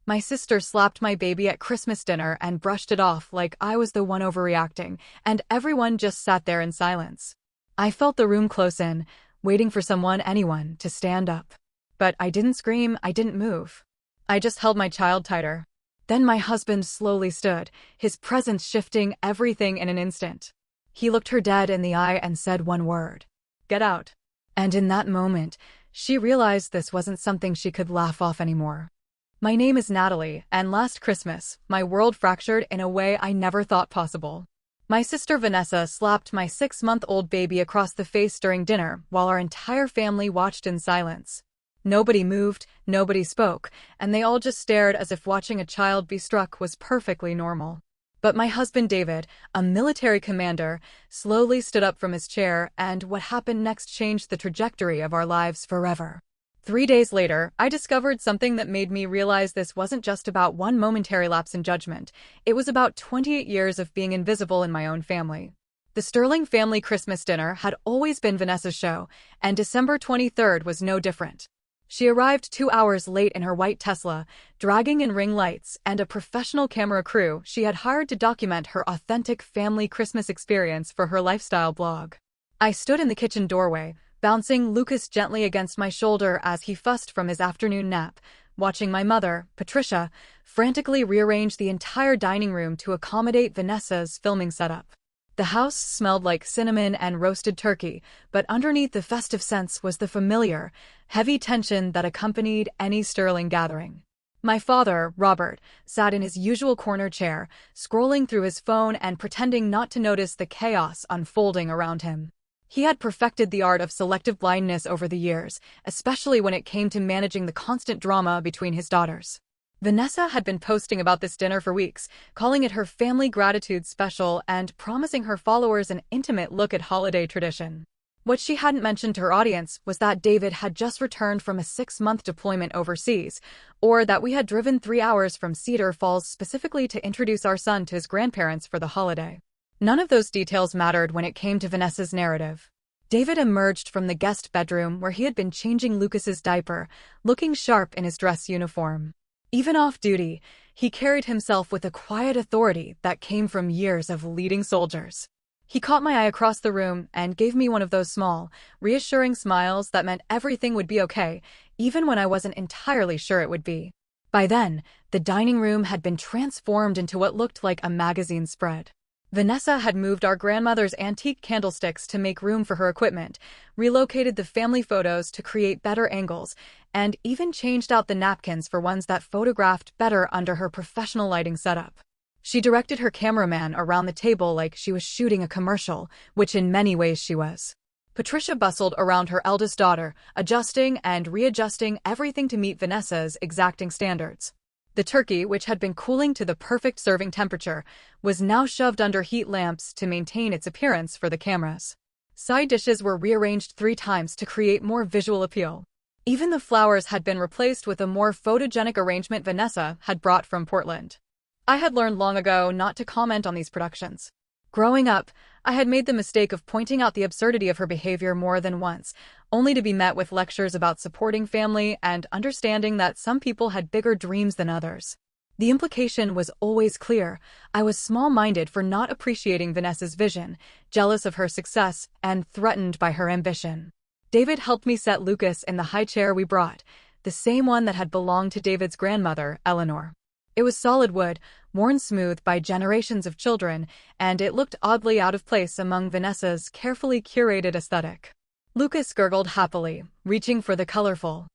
My sister slapped my baby at Christmas dinner and brushed it off like I was the one overreacting, and everyone just sat there in silence. I felt the room close in, waiting for anyone, to stand up. But I didn't scream, I didn't move. I just held my child tighter. Then my husband slowly stood, his presence shifting everything in an instant. He looked her dead in the eye and said one word. "Get out." And in that moment, she realized this wasn't something she could laugh off anymore. My name is Natalie, and last Christmas, my world fractured in a way I never thought possible. My sister Vanessa slapped my 6-month-old baby across the face during dinner while our entire family watched in silence. Nobody moved, nobody spoke, and they all just stared as if watching a child be struck was perfectly normal. But my husband David, a military commander, slowly stood up from his chair, and what happened next changed the trajectory of our lives forever. 3 days later, I discovered something that made me realize this wasn't just about one momentary lapse in judgment. It was about 28 years of being invisible in my own family. The Sterling family Christmas dinner had always been Vanessa's show, and December 23rd was no different. She arrived 2 hours late in her white Tesla, dragging in ring lights and a professional camera crew she had hired to document her authentic family Christmas experience for her lifestyle blog. I stood in the kitchen doorway, bouncing Lucas gently against my shoulder as he fussed from his afternoon nap, watching my mother, Patricia, frantically rearrange the entire dining room to accommodate Vanessa's filming setup. The house smelled like cinnamon and roasted turkey, but underneath the festive scents was the familiar, heavy tension that accompanied any Sterling gathering. My father, Robert, sat in his usual corner chair, scrolling through his phone and pretending not to notice the chaos unfolding around him. He had perfected the art of selective blindness over the years, especially when it came to managing the constant drama between his daughters. Vanessa had been posting about this dinner for weeks, calling it her family gratitude special and promising her followers an intimate look at holiday tradition. What she hadn't mentioned to her audience was that David had just returned from a 6-month deployment overseas, or that we had driven 3 hours from Cedar Falls specifically to introduce our son to his grandparents for the holiday. None of those details mattered when it came to Vanessa's narrative. David emerged from the guest bedroom where he had been changing Lucas's diaper, looking sharp in his dress uniform. Even off duty, he carried himself with a quiet authority that came from years of leading soldiers. He caught my eye across the room and gave me one of those small, reassuring smiles that meant everything would be okay, even when I wasn't entirely sure it would be. By then, the dining room had been transformed into what looked like a magazine spread. Vanessa had moved our grandmother's antique candlesticks to make room for her equipment, relocated the family photos to create better angles, and even changed out the napkins for ones that photographed better under her professional lighting setup. She directed her cameraman around the table like she was shooting a commercial, which in many ways she was. Patricia bustled around her eldest daughter, adjusting and readjusting everything to meet Vanessa's exacting standards. The turkey, which had been cooling to the perfect serving temperature, was now shoved under heat lamps to maintain its appearance for the cameras. Side dishes were rearranged 3 times to create more visual appeal. Even the flowers had been replaced with a more photogenic arrangement Vanessa had brought from Portland. I had learned long ago not to comment on these productions. Growing up, I had made the mistake of pointing out the absurdity of her behavior more than once, only to be met with lectures about supporting family and understanding that some people had bigger dreams than others. The implication was always clear. I was small-minded for not appreciating Vanessa's vision, jealous of her success, and threatened by her ambition. David helped me set Lucas in the high chair we brought, the same one that had belonged to David's grandmother, Eleanor. It was solid wood, worn smooth by generations of children, and it looked oddly out of place among Vanessa's carefully curated aesthetic. Lucas gurgled happily, reaching for the colorful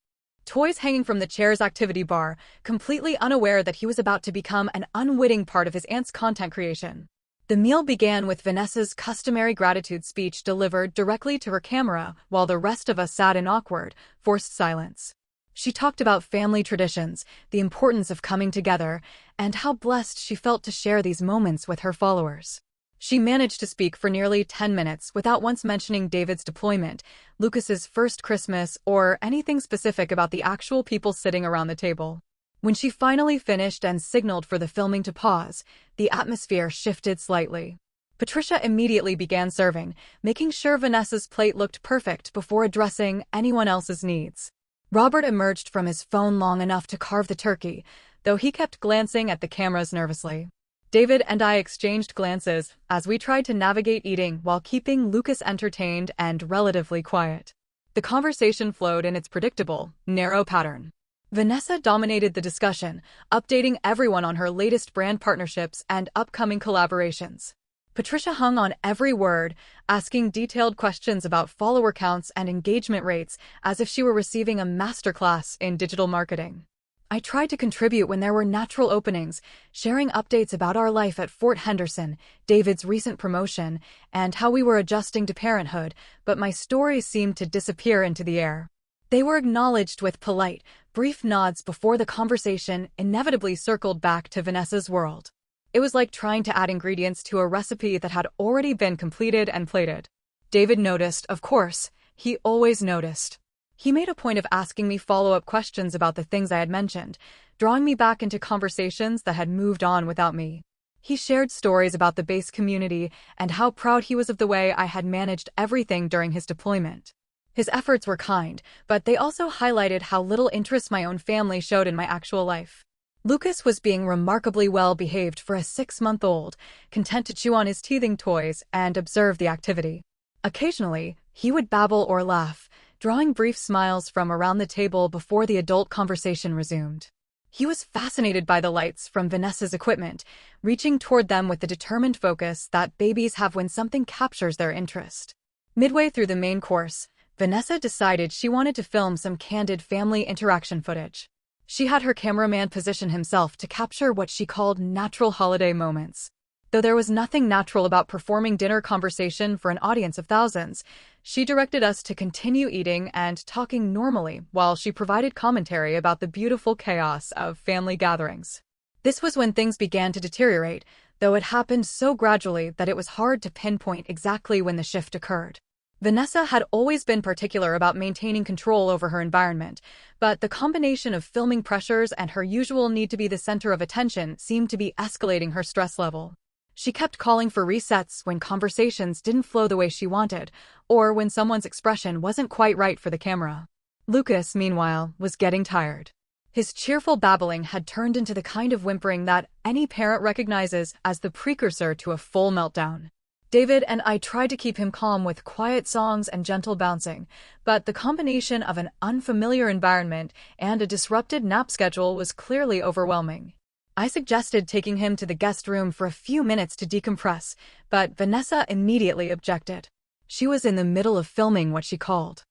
toys hanging from the chair's activity bar, completely unaware that he was about to become an unwitting part of his aunt's content creation. The meal began with Vanessa's customary gratitude speech delivered directly to her camera while the rest of us sat in awkward, forced silence. She talked about family traditions, the importance of coming together, and how blessed she felt to share these moments with her followers. She managed to speak for nearly 10 minutes without once mentioning David's deployment, Lucas's first Christmas, or anything specific about the actual people sitting around the table. When she finally finished and signaled for the filming to pause, the atmosphere shifted slightly. Patricia immediately began serving, making sure Vanessa's plate looked perfect before addressing anyone else's needs. Robert emerged from his phone long enough to carve the turkey, though he kept glancing at the cameras nervously. David and I exchanged glances as we tried to navigate eating while keeping Lucas entertained and relatively quiet. The conversation flowed in its predictable, narrow pattern. Vanessa dominated the discussion, updating everyone on her latest brand partnerships and upcoming collaborations. Patricia hung on every word, asking detailed questions about follower counts and engagement rates as if she were receiving a masterclass in digital marketing. I tried to contribute when there were natural openings, sharing updates about our life at Fort Henderson, David's recent promotion, and how we were adjusting to parenthood, but my stories seemed to disappear into the air. They were acknowledged with polite, brief nods before the conversation inevitably circled back to Vanessa's world. It was like trying to add ingredients to a recipe that had already been completed and plated. David noticed, of course. He always noticed. He made a point of asking me follow-up questions about the things I had mentioned, drawing me back into conversations that had moved on without me. He shared stories about the base community and how proud he was of the way I had managed everything during his deployment. His efforts were kind, but they also highlighted how little interest my own family showed in my actual life. Lucas was being remarkably well behaved for a 6-month-old, content to chew on his teething toys and observe the activity. Occasionally, he would babble or laugh, drawing brief smiles from around the table before the adult conversation resumed. He was fascinated by the lights from Vanessa's equipment, reaching toward them with the determined focus that babies have when something captures their interest. Midway through the main course, Vanessa decided she wanted to film some candid family interaction footage. She had her cameraman position himself to capture what she called natural holiday moments. Though there was nothing natural about performing dinner conversation for an audience of thousands, she directed us to continue eating and talking normally while she provided commentary about the beautiful chaos of family gatherings. This was when things began to deteriorate, though it happened so gradually that it was hard to pinpoint exactly when the shift occurred. Vanessa had always been particular about maintaining control over her environment, but the combination of filming pressures and her usual need to be the center of attention seemed to be escalating her stress level. She kept calling for resets when conversations didn't flow the way she wanted, or when someone's expression wasn't quite right for the camera. Lucas, meanwhile, was getting tired. His cheerful babbling had turned into the kind of whimpering that any parent recognizes as the precursor to a full meltdown. David and I tried to keep him calm with quiet songs and gentle bouncing, but the combination of an unfamiliar environment and a disrupted nap schedule was clearly overwhelming. I suggested taking him to the guest room for a few minutes to decompress, but Vanessa immediately objected. She was in the middle of filming what she called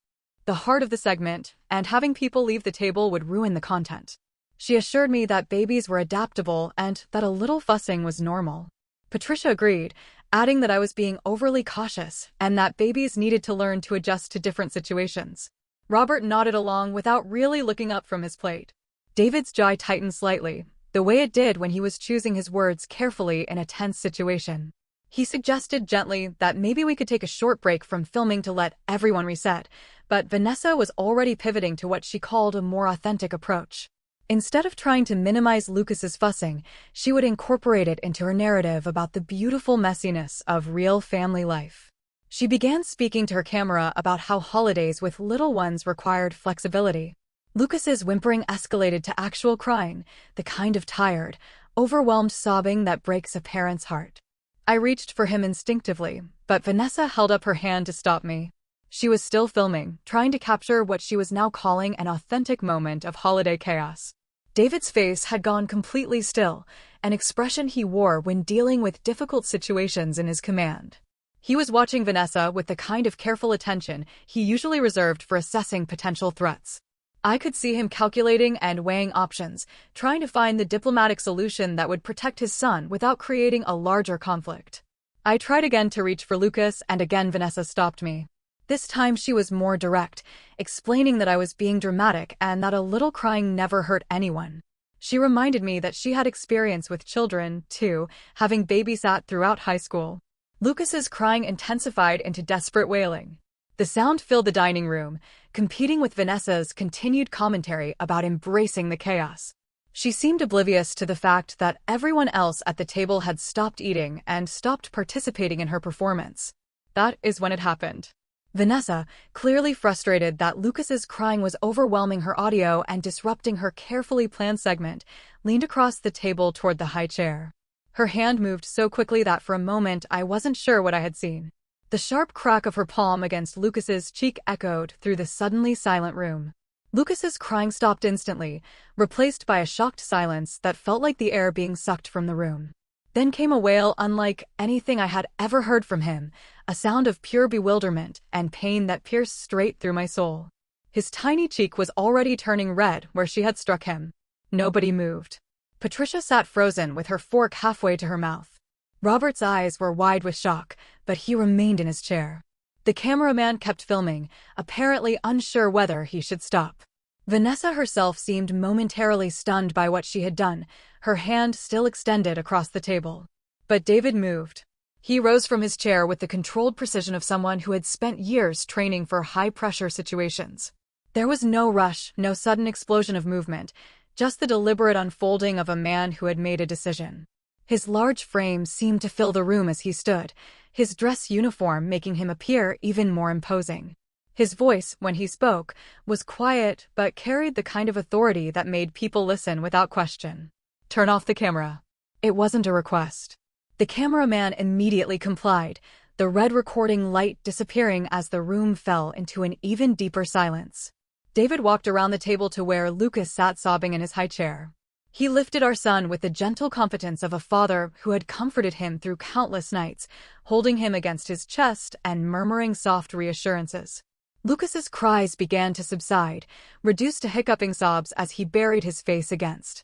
the heart of the segment, and having people leave the table would ruin the content. She assured me that babies were adaptable and that a little fussing was normal. Patricia agreed, adding that I was being overly cautious and that babies needed to learn to adjust to different situations. Robert nodded along without really looking up from his plate. David's jaw tightened slightly, the way it did when he was choosing his words carefully in a tense situation. He suggested gently that maybe we could take a short break from filming to let everyone reset, but Vanessa was already pivoting to what she called a more authentic approach. Instead of trying to minimize Lucas's fussing, she would incorporate it into her narrative about the beautiful messiness of real family life. She began speaking to her camera about how holidays with little ones required flexibility. Lucas's whimpering escalated to actual crying, the kind of tired, overwhelmed sobbing that breaks a parent's heart. I reached for him instinctively, but Vanessa held up her hand to stop me. She was still filming, trying to capture what she was now calling an authentic moment of holiday chaos. David's face had gone completely still, an expression he wore when dealing with difficult situations in his command. He was watching Vanessa with the kind of careful attention he usually reserved for assessing potential threats. I could see him calculating and weighing options, trying to find the diplomatic solution that would protect his son without creating a larger conflict. I tried again to reach for Lucas, and again Vanessa stopped me. This time she was more direct, explaining that I was being dramatic and that a little crying never hurt anyone. She reminded me that she had experience with children, too, having babysat throughout high school. Lucas's crying intensified into desperate wailing. The sound filled the dining room, competing with Vanessa's continued commentary about embracing the chaos. She seemed oblivious to the fact that everyone else at the table had stopped eating and stopped participating in her performance. That is when it happened. Vanessa, clearly frustrated that Lucas's crying was overwhelming her audio and disrupting her carefully planned segment, leaned across the table toward the high chair. Her hand moved so quickly that for a moment I wasn't sure what I had seen. The sharp crack of her palm against Lucas's cheek echoed through the suddenly silent room. Lucas's crying stopped instantly, replaced by a shocked silence that felt like the air being sucked from the room. Then came a wail unlike anything I had ever heard from him, a sound of pure bewilderment and pain that pierced straight through my soul. His tiny cheek was already turning red where she had struck him. Nobody moved. Patricia sat frozen with her fork halfway to her mouth. Robert's eyes were wide with shock, but he remained in his chair. The cameraman kept filming, apparently unsure whether he should stop. Vanessa herself seemed momentarily stunned by what she had done, her hand still extended across the table. But David moved. He rose from his chair with the controlled precision of someone who had spent years training for high-pressure situations. There was no rush, no sudden explosion of movement, just the deliberate unfolding of a man who had made a decision. His large frame seemed to fill the room as he stood, his dress uniform making him appear even more imposing. His voice, when he spoke, was quiet but carried the kind of authority that made people listen without question. "Turn off the camera." It wasn't a request. The cameraman immediately complied, the red recording light disappearing as the room fell into an even deeper silence. David walked around the table to where Lucas sat sobbing in his high chair. He lifted our son with the gentle confidence of a father who had comforted him through countless nights, holding him against his chest and murmuring soft reassurances. Lucas's cries began to subside, reduced to hiccuping sobs as he buried his face against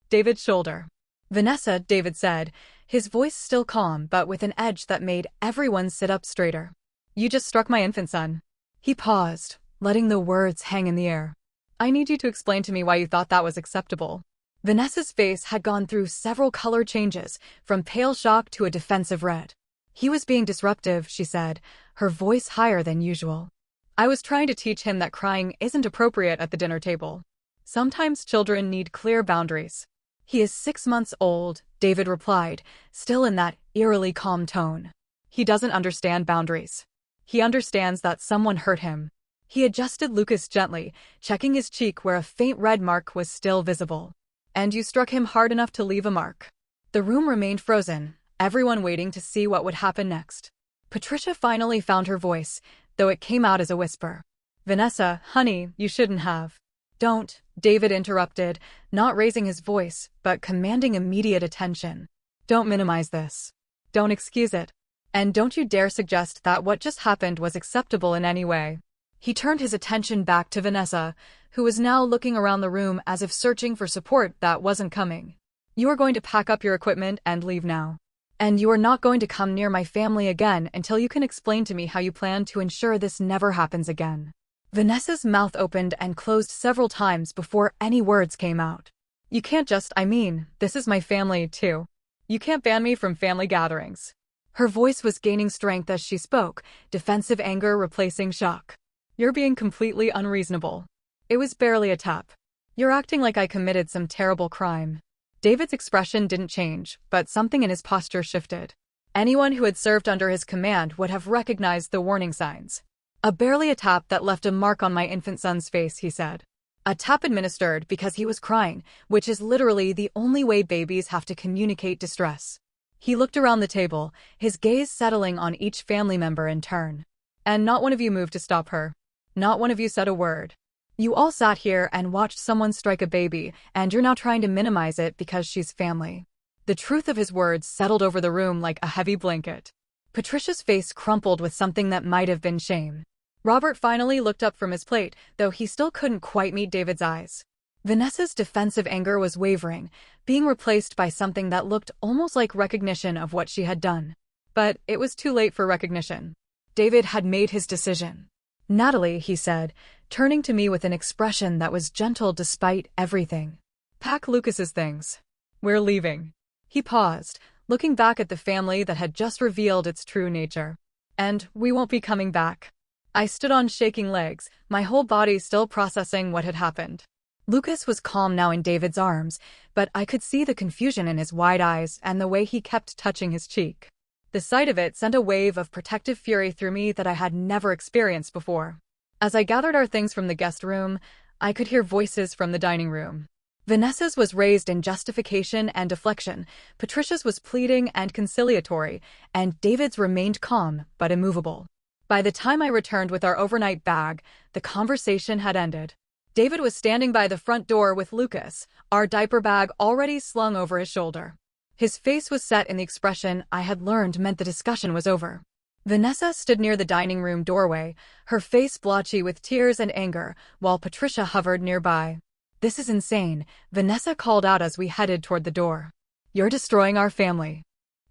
David's shoulder. "Vanessa," David said, his voice still calm but with an edge that made everyone sit up straighter. "You just struck my infant son." He paused, letting the words hang in the air. "I need you to explain to me why you thought that was acceptable." Vanessa's face had gone through several color changes, from pale shock to a defensive red. "He was being disruptive," she said, her voice higher than usual. "I was trying to teach him that crying isn't appropriate at the dinner table. Sometimes children need clear boundaries." "He is 6 months old," David replied, still in that eerily calm tone. "He doesn't understand boundaries. He understands that someone hurt him." He adjusted Lucas gently, checking his cheek where a faint red mark was still visible. "And you struck him hard enough to leave a mark." The room remained frozen, everyone waiting to see what would happen next. Patricia finally found her voice, though it came out as a whisper. "Vanessa, honey, you shouldn't have." "Don't," David interrupted, not raising his voice, but commanding immediate attention. "Don't minimize this. Don't excuse it. And don't you dare suggest that what just happened was acceptable in any way." He turned his attention back to Vanessa, who was now looking around the room as if searching for support that wasn't coming. "You are going to pack up your equipment and leave now. And you are not going to come near my family again until you can explain to me how you plan to ensure this never happens again." Vanessa's mouth opened and closed several times before any words came out. "You can't just, this is my family, too. You can't ban me from family gatherings." Her voice was gaining strength as she spoke, defensive anger replacing shock. "You're being completely unreasonable. It was barely a tap. You're acting like I committed some terrible crime." David's expression didn't change, but something in his posture shifted. Anyone who had served under his command would have recognized the warning signs. Barely a tap that left a mark on my infant son's face," he said. "A tap administered because he was crying, which is literally the only way babies have to communicate distress." He looked around the table, his gaze settling on each family member in turn. "And not one of you moved to stop her. Not one of you said a word. You all sat here and watched someone strike a baby, and you're now trying to minimize it because she's family." The truth of his words settled over the room like a heavy blanket. Patricia's face crumpled with something that might have been shame. Robert finally looked up from his plate, though he still couldn't quite meet David's eyes. Vanessa's defensive anger was wavering, being replaced by something that looked almost like recognition of what she had done. But it was too late for recognition. David had made his decision. "Natalie," he said, turning to me with an expression that was gentle despite everything. "Pack Lucas's things. We're leaving." He paused, looking back at the family that had just revealed its true nature. "And we won't be coming back." I stood on shaking legs, my whole body still processing what had happened. Lucas was calm now in David's arms, but I could see the confusion in his wide eyes and the way he kept touching his cheek. The sight of it sent a wave of protective fury through me that I had never experienced before. As I gathered our things from the guest room, I could hear voices from the dining room. Vanessa's was raised in justification and deflection, Patricia's was pleading and conciliatory, and David's remained calm but immovable. By the time I returned with our overnight bag, the conversation had ended. David was standing by the front door with Lucas, our diaper bag already slung over his shoulder. His face was set in the expression I had learned meant the discussion was over. Vanessa stood near the dining room doorway, her face blotchy with tears and anger, while Patricia hovered nearby. "This is insane," Vanessa called out as we headed toward the door. "You're destroying our family.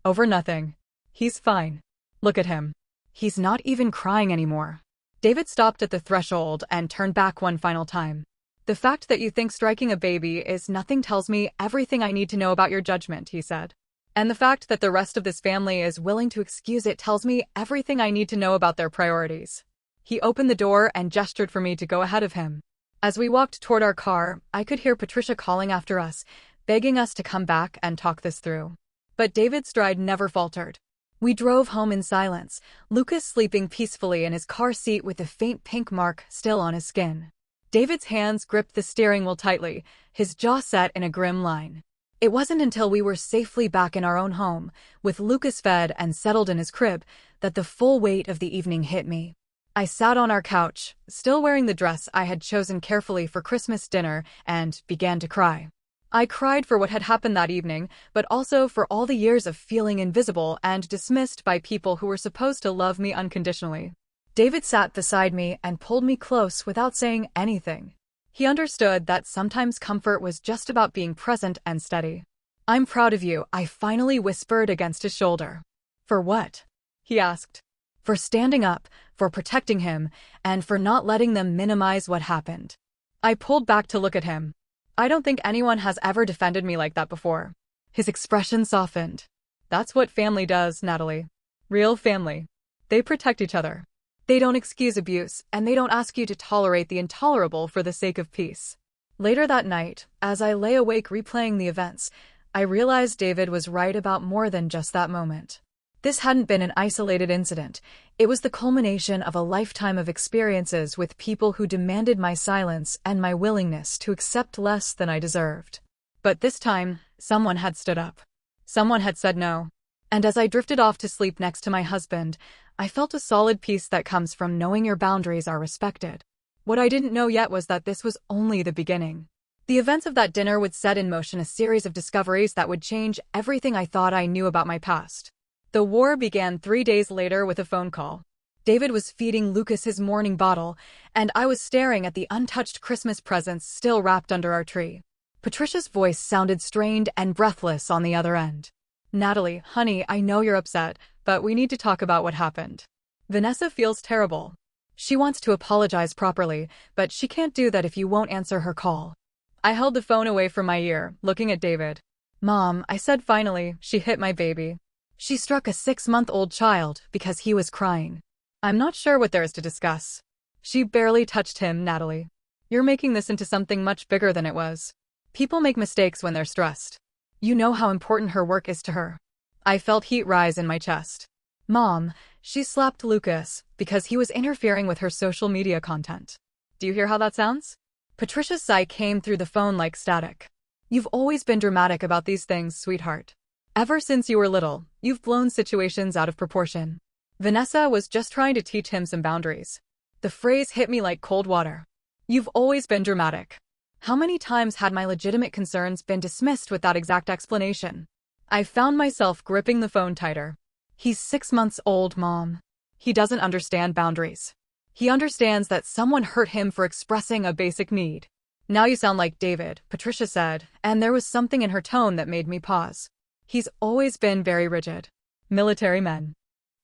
Over nothing. He's fine. Look at him. He's not even crying anymore." David stopped at the threshold and turned back one final time. "The fact that you think striking a baby is nothing tells me everything I need to know about your judgment," he said. "And the fact that the rest of this family is willing to excuse it tells me everything I need to know about their priorities." He opened the door and gestured for me to go ahead of him. As we walked toward our car, I could hear Patricia calling after us, begging us to come back and talk this through. But David's stride never faltered. We drove home in silence, Lucas sleeping peacefully in his car seat with the faint pink mark still on his skin. David's hands gripped the steering wheel tightly, his jaw set in a grim line. It wasn't until we were safely back in our own home, with Lucas fed and settled in his crib, that the full weight of the evening hit me. I sat on our couch, still wearing the dress I had chosen carefully for Christmas dinner, and began to cry. I cried for what had happened that evening, but also for all the years of feeling invisible and dismissed by people who were supposed to love me unconditionally. David sat beside me and pulled me close without saying anything. He understood that sometimes comfort was just about being present and steady. "I'm proud of you," I finally whispered against his shoulder. "For what?" he asked. "For standing up, for protecting him, and for not letting them minimize what happened." I pulled back to look at him. "I don't think anyone has ever defended me like that before." His expression softened. "That's what family does, Natalie. Real family. They protect each other. They don't excuse abuse, and they don't ask you to tolerate the intolerable for the sake of peace." Later that night, as I lay awake replaying the events, I realized David was right about more than just that moment. This hadn't been an isolated incident. It was the culmination of a lifetime of experiences with people who demanded my silence and my willingness to accept less than I deserved. But this time, someone had stood up. Someone had said no. And as I drifted off to sleep next to my husband, I felt a solid peace that comes from knowing your boundaries are respected. What I didn't know yet was that this was only the beginning. The events of that dinner would set in motion a series of discoveries that would change everything I thought I knew about my past. The war began 3 days later with a phone call. David was feeding Lucas his morning bottle, and I was staring at the untouched Christmas presents still wrapped under our tree. Patricia's voice sounded strained and breathless on the other end. "Natalie, honey, I know you're upset, but we need to talk about what happened. Vanessa feels terrible. She wants to apologize properly, but she can't do that if you won't answer her call." I held the phone away from my ear, looking at David. "Mom," I said finally, "she hit my baby. She struck a 6-month-old child because he was crying. I'm not sure what there is to discuss. She barely touched him, Natalie. You're making this into something much bigger than it was. People make mistakes when they're stressed. You know how important her work is to her." I felt heat rise in my chest. "Mom, she slapped Lucas because he was interfering with her social media content. Do you hear how that sounds?" Patricia's sigh came through the phone like static. "You've always been dramatic about these things, sweetheart. Ever since you were little, you've blown situations out of proportion. Vanessa was just trying to teach him some boundaries." The phrase hit me like cold water. "You've always been dramatic." How many times had my legitimate concerns been dismissed with that exact explanation? I found myself gripping the phone tighter. "He's 6 months old, Mom. He doesn't understand boundaries. He understands that someone hurt him for expressing a basic need." "Now you sound like David," Patricia said, and there was something in her tone that made me pause. "He's always been very rigid. Military men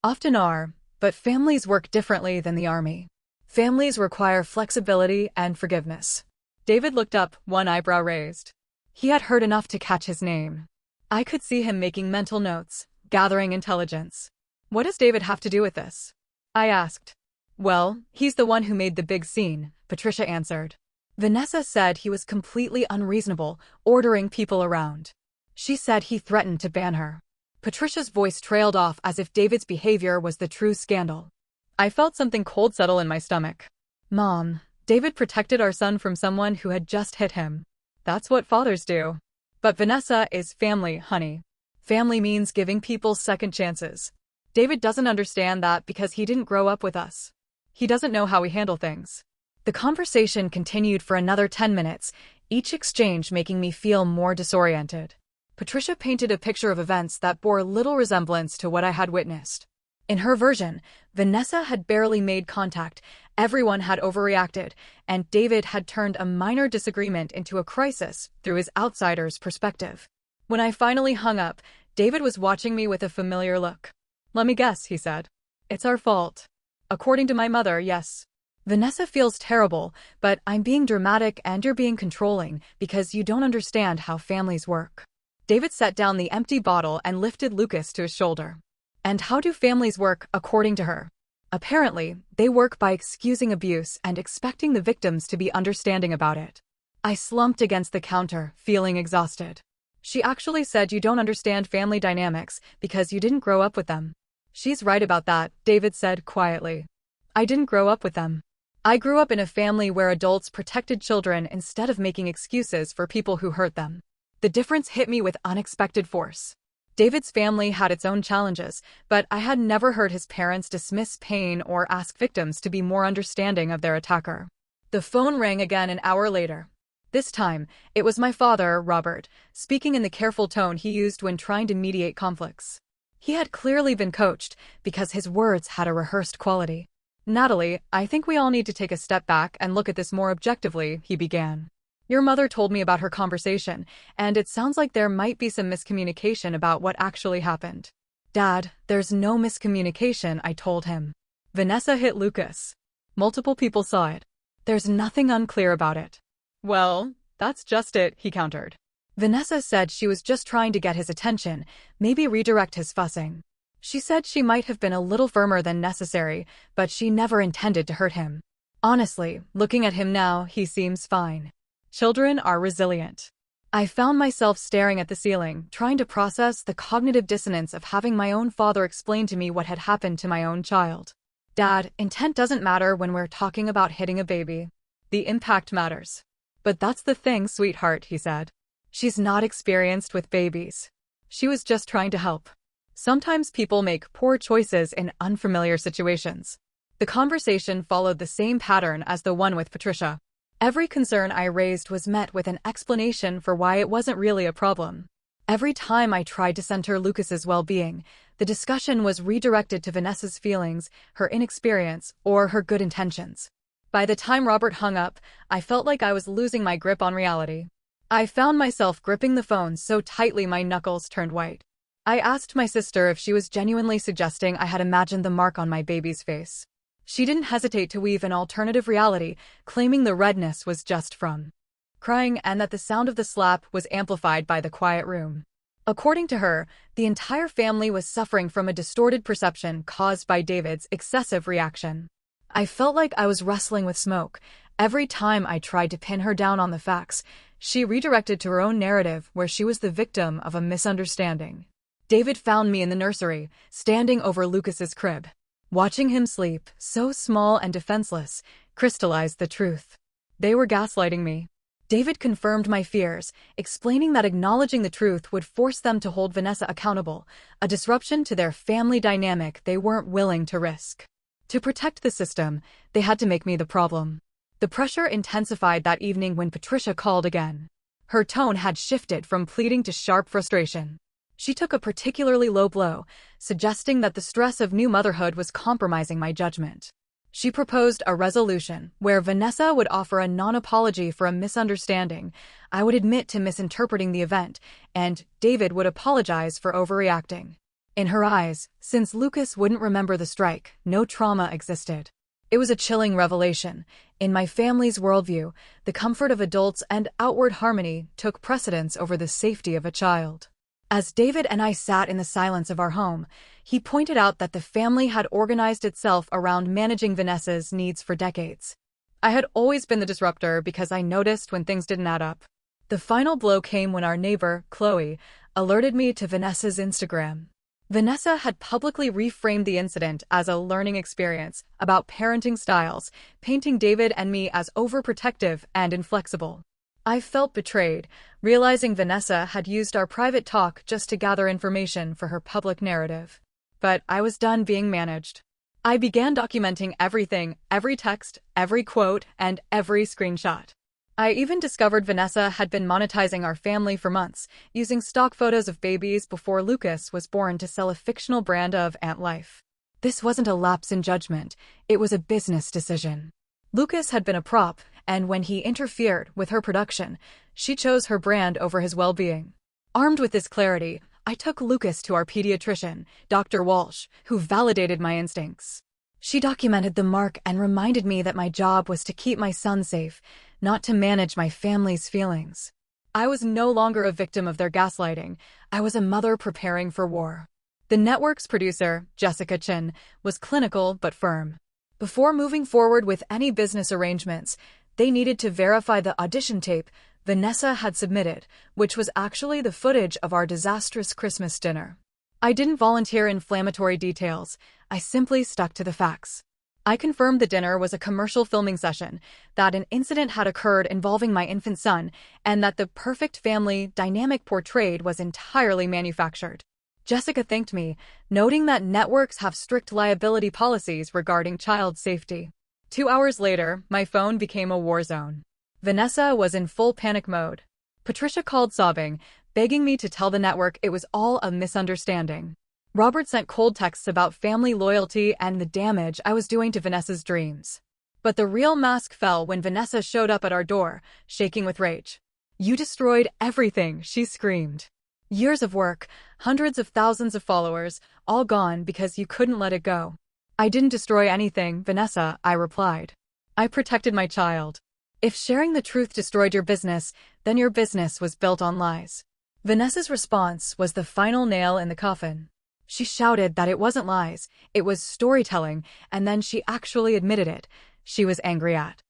often are, but families work differently than the army. Families require flexibility and forgiveness." David looked up, one eyebrow raised. He had heard enough to catch his name. I could see him making mental notes, gathering intelligence. "What does David have to do with this?" I asked. "Well, he's the one who made the big scene," Patricia answered. "Vanessa said he was completely unreasonable, ordering people around. She said he threatened to ban her. Patricia's voice trailed off as if David's behavior was the true scandal. I felt something cold settle in my stomach. Mom, David protected our son from someone who had just hit him. That's what fathers do. But Vanessa is family, honey. Family means giving people second chances. David doesn't understand that because he didn't grow up with us. He doesn't know how we handle things. The conversation continued for another 10 minutes, each exchange making me feel more disoriented. Patricia painted a picture of events that bore little resemblance to what I had witnessed. In her version, Vanessa had barely made contact, everyone had overreacted, and David had turned a minor disagreement into a crisis through his outsider's perspective. When I finally hung up, David was watching me with a familiar look. "Let me guess," he said. "It's our fault." "According to my mother, yes." "Vanessa feels terrible, but I'm being dramatic and you're being controlling because you don't understand how families work." David set down the empty bottle and lifted Lucas to his shoulder. "And how do families work, according to her?" "Apparently, they work by excusing abuse and expecting the victims to be understanding about it." I slumped against the counter, feeling exhausted. "She actually said you don't understand family dynamics because you didn't grow up with them." "She's right about that," David said quietly. "I didn't grow up with them. I grew up in a family where adults protected children instead of making excuses for people who hurt them." The difference hit me with unexpected force. David's family had its own challenges, but I had never heard his parents dismiss pain or ask victims to be more understanding of their attacker. The phone rang again an hour later. This time, it was my father, Robert, speaking in the careful tone he used when trying to mediate conflicts. He had clearly been coached, because his words had a rehearsed quality. "Natalie, I think we all need to take a step back and look at this more objectively," he began. "Your mother told me about her conversation, and it sounds like there might be some miscommunication about what actually happened." "Dad, there's no miscommunication," I told him. "Vanessa hit Lucas. Multiple people saw it. There's nothing unclear about it." "Well, that's just it," he countered. "Vanessa said she was just trying to get his attention, maybe redirect his fussing. She said she might have been a little firmer than necessary, but she never intended to hurt him. Honestly, looking at him now, he seems fine. Children are resilient." I found myself staring at the ceiling, trying to process the cognitive dissonance of having my own father explain to me what had happened to my own child. "Dad, intent doesn't matter when we're talking about hitting a baby. The impact matters." "But that's the thing, sweetheart," he said. "She's not experienced with babies. She was just trying to help. Sometimes people make poor choices in unfamiliar situations." The conversation followed the same pattern as the one with Patricia. Every concern I raised was met with an explanation for why it wasn't really a problem. Every time I tried to center Lucas's well-being, the discussion was redirected to Vanessa's feelings, her inexperience, or her good intentions. By the time Robert hung up, I felt like I was losing my grip on reality. I found myself gripping the phone so tightly my knuckles turned white. I asked my sister if she was genuinely suggesting I had imagined the mark on my baby's face. She didn't hesitate to weave an alternative reality, claiming the redness was just from crying and that the sound of the slap was amplified by the quiet room. According to her, the entire family was suffering from a distorted perception caused by David's excessive reaction. I felt like I was wrestling with smoke. Every time I tried to pin her down on the facts, she redirected to her own narrative where she was the victim of a misunderstanding. David found me in the nursery, standing over Lucas's crib. Watching him sleep, so small and defenseless, crystallized the truth. They were gaslighting me. David confirmed my fears, explaining that acknowledging the truth would force them to hold Vanessa accountable, a disruption to their family dynamic they weren't willing to risk. To protect the system, they had to make me the problem. The pressure intensified that evening when Patricia called again. Her tone had shifted from pleading to sharp frustration. She took a particularly low blow, suggesting that the stress of new motherhood was compromising my judgment. She proposed a resolution where Vanessa would offer a non-apology for a misunderstanding, I would admit to misinterpreting the event, and David would apologize for overreacting. In her eyes, since Lucas wouldn't remember the strike, no trauma existed. It was a chilling revelation. In my family's worldview, the comfort of adults and outward harmony took precedence over the safety of a child. As David and I sat in the silence of our home, he pointed out that the family had organized itself around managing Vanessa's needs for decades. I had always been the disruptor because I noticed when things didn't add up. The final blow came when our neighbor, Chloe, alerted me to Vanessa's Instagram. Vanessa had publicly reframed the incident as a learning experience about parenting styles, painting David and me as overprotective and inflexible. I felt betrayed, realizing Vanessa had used our private talk just to gather information for her public narrative. But I was done being managed. I began documenting everything, every text, every quote, and every screenshot. I even discovered Vanessa had been monetizing our family for months, using stock photos of babies before Lucas was born to sell a fictional brand of Ant Life. This wasn't a lapse in judgment, it was a business decision. Lucas had been a prop, and when he interfered with her production, she chose her brand over his well-being. Armed with this clarity, I took Lucas to our pediatrician, Dr. Walsh, who validated my instincts. She documented the mark and reminded me that my job was to keep my son safe, not to manage my family's feelings. I was no longer a victim of their gaslighting. I was a mother preparing for war. The network's producer, Jessica Chin, was clinical but firm. Before moving forward with any business arrangements, they needed to verify the audition tape Vanessa had submitted, which was actually the footage of our disastrous Christmas dinner. I didn't volunteer inflammatory details. I simply stuck to the facts. I confirmed the dinner was a commercial filming session, that an incident had occurred involving my infant son, and that the perfect family dynamic portrayed was entirely manufactured. Jessica thanked me, noting that networks have strict liability policies regarding child safety. 2 hours later, my phone became a war zone. Vanessa was in full panic mode. Patricia called sobbing, begging me to tell the network it was all a misunderstanding. Robert sent cold texts about family loyalty and the damage I was doing to Vanessa's dreams. But the real mask fell when Vanessa showed up at our door, shaking with rage. "You destroyed everything," she screamed. "Years of work, hundreds of thousands of followers, all gone because you couldn't let it go." "I didn't destroy anything, Vanessa," I replied. "I protected my child. If sharing the truth destroyed your business, then your business was built on lies." Vanessa's response was the final nail in the coffin. She shouted that it wasn't lies, it was storytelling, and then she actually admitted it. She was angry at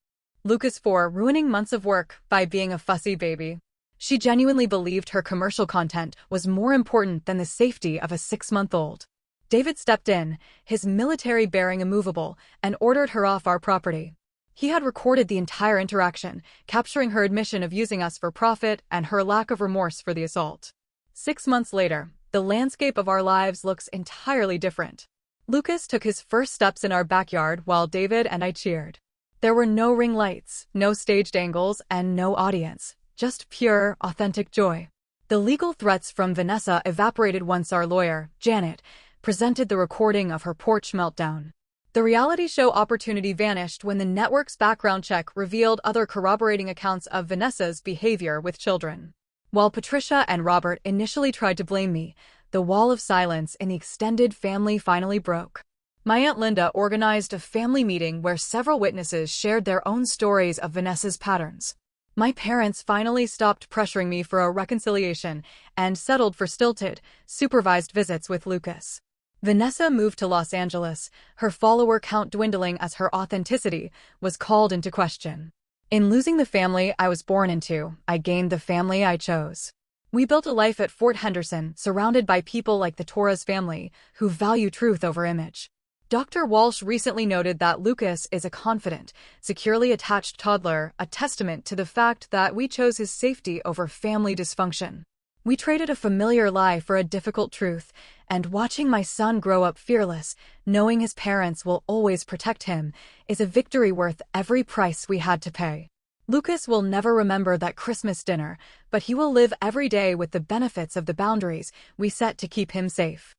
Lucas for ruining months of work by being a fussy baby. She genuinely believed her commercial content was more important than the safety of a 6-month-old. David stepped in, his military bearing immovable, and ordered her off our property. He had recorded the entire interaction, capturing her admission of using us for profit and her lack of remorse for the assault. 6 months later, the landscape of our lives looks entirely different. Lucas took his first steps in our backyard while David and I cheered. There were no ring lights, no staged angles, and no audience, just pure, authentic joy. The legal threats from Vanessa evaporated once our lawyer, Janet, presented the recording of her porch meltdown. The reality show opportunity vanished when the network's background check revealed other corroborating accounts of Vanessa's behavior with children. While Patricia and Robert initially tried to blame me, the wall of silence in the extended family finally broke. My Aunt Linda organized a family meeting where several witnesses shared their own stories of Vanessa's patterns. My parents finally stopped pressuring me for a reconciliation and settled for stilted, supervised visits with Lucas. Vanessa moved to Los Angeles, her follower count dwindling as her authenticity was called into question. In losing the family I was born into, I gained the family I chose. We built a life at Fort Henderson, surrounded by people like the Torres family, who value truth over image. Dr. Walsh recently noted that Lucas is a confident, securely attached toddler, a testament to the fact that we chose his safety over family dysfunction. We traded a familiar lie for a difficult truth, and watching my son grow up fearless, knowing his parents will always protect him, is a victory worth every price we had to pay. Lucas will never remember that Christmas dinner, but he will live every day with the benefits of the boundaries we set to keep him safe.